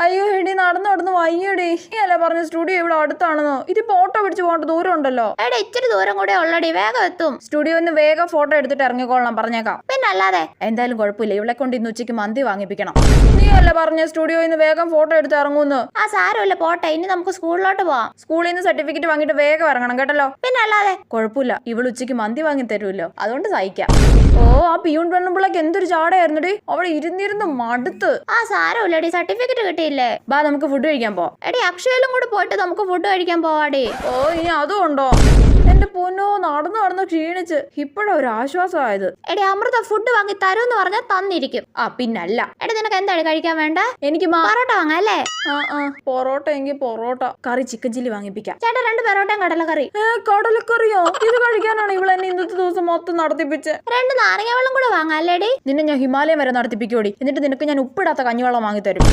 അയ്യോ എടി നടന്ന് വയ്യടി. നീ അല്ലേ പറഞ്ഞ സ്റ്റുഡിയോ ഇവിടെ അടുത്താണെന്നോ? ഇതിപ്പോ ഓട്ടോ പിടിച്ച് പോകേണ്ട ദൂരം ഉണ്ടല്ലോ. എടാ ഇച്ചിരി ദൂരം കൂടെ ഉള്ളടി, വേഗം എത്തും. സ്റ്റുഡിയോന്ന് വേഗം ഫോട്ടോ എടുത്തിട്ട് ഇറങ്ങിക്കോളാം പറഞ്ഞേക്കാം. പിന്നെ അല്ലാതെ എന്തായാലും കുഴപ്പമില്ല, ഇവളെ കൊണ്ട് ഇന്ന് ഉച്ചയ്ക്ക് മന്തി വാങ്ങിപ്പിക്കണം. നീ അല്ലേ പറഞ്ഞ സ്റ്റുഡിയോന്ന് വേഗം ഫോട്ടോ എടുത്ത് ഇറങ്ങൂന്ന്? ആ സാരമില്ല, പോട്ടെ. ഇനി നമുക്ക് സ്കൂളിലോട്ട് പോവാം. സ്കൂളിൽ നിന്ന് സർട്ടിഫിക്കറ്റ് വാങ്ങിട്ട് വേഗം ഇറങ്ങണം കേട്ടല്ലോ. പിന്നെ അല്ലാതെ. കുഴപ്പമില്ല, ഇവൾ ഉച്ചയ്ക്ക് മന്തി വാങ്ങി തരുമല്ലോ, അതുകൊണ്ട് സഹിക്കാം. ഓ ആ പിയൂൺ പെണ്ണുമ്പിള്ളക്ക് എന്തൊരു ചാടയായിരുന്നടി, അവിടെ ഇരുന്നിരുന്ന് മടുത്ത്. ആ സാരമില്ലടി, സർട്ടിഫിക്കറ്റ് കിട്ടിയില്ലേ? ബാ നമുക്ക് ഫുഡ് കഴിക്കാൻ പോ. എടി അക്ഷയയിലും കൂടി പോയിട്ട് നമുക്ക് ഫുഡ് കഴിക്കാൻ പോവാടി. ഓ ഇനി അതും ഉണ്ടോ? എന്റെ പൊന്നോ, നടന്ന് ക്ഷീണിച്ച് ഇപ്പഴാ ഒരു ആശ്വാസമായത്. എടി അമൃത ഫുഡ് വാങ്ങി തരുമെന്ന് പറഞ്ഞാൽ തന്നിരിക്കും. ആ പിന്നല്ല. എടി നിനക്ക് എന്താണ് കഴിക്കാൻ വേണ്ട? എനിക്ക് പൊറോട്ട വാങ്ങാം അല്ലേ? പൊറോട്ട എങ്കിൽ പൊറോട്ട, കറി ചിക്കൻ ചില്ലി വാങ്ങിപ്പിക്കാം. ചേട്ടാ 2 പൊറോട്ടയും കടലക്കറി. കടലക്കറിയോ? ഇത് കഴിക്കാനാണ് ഇവിടെ എന്നെ ഇന്നത്തെ ദിവസം മൊത്തം നടത്തിപ്പിച്ച്. 2 നാരങ്ങ വെള്ളം കൂടെ വാങ്ങാം അല്ലേടി? നിന്നെ ഞാൻ ഹിമാലയം വരെ നടത്തിപ്പിക്കോടി, എന്നിട്ട് നിനക്ക് ഞാൻ ഉപ്പിടാത്ത കഞ്ഞിവെള്ളം വാങ്ങിത്തരും.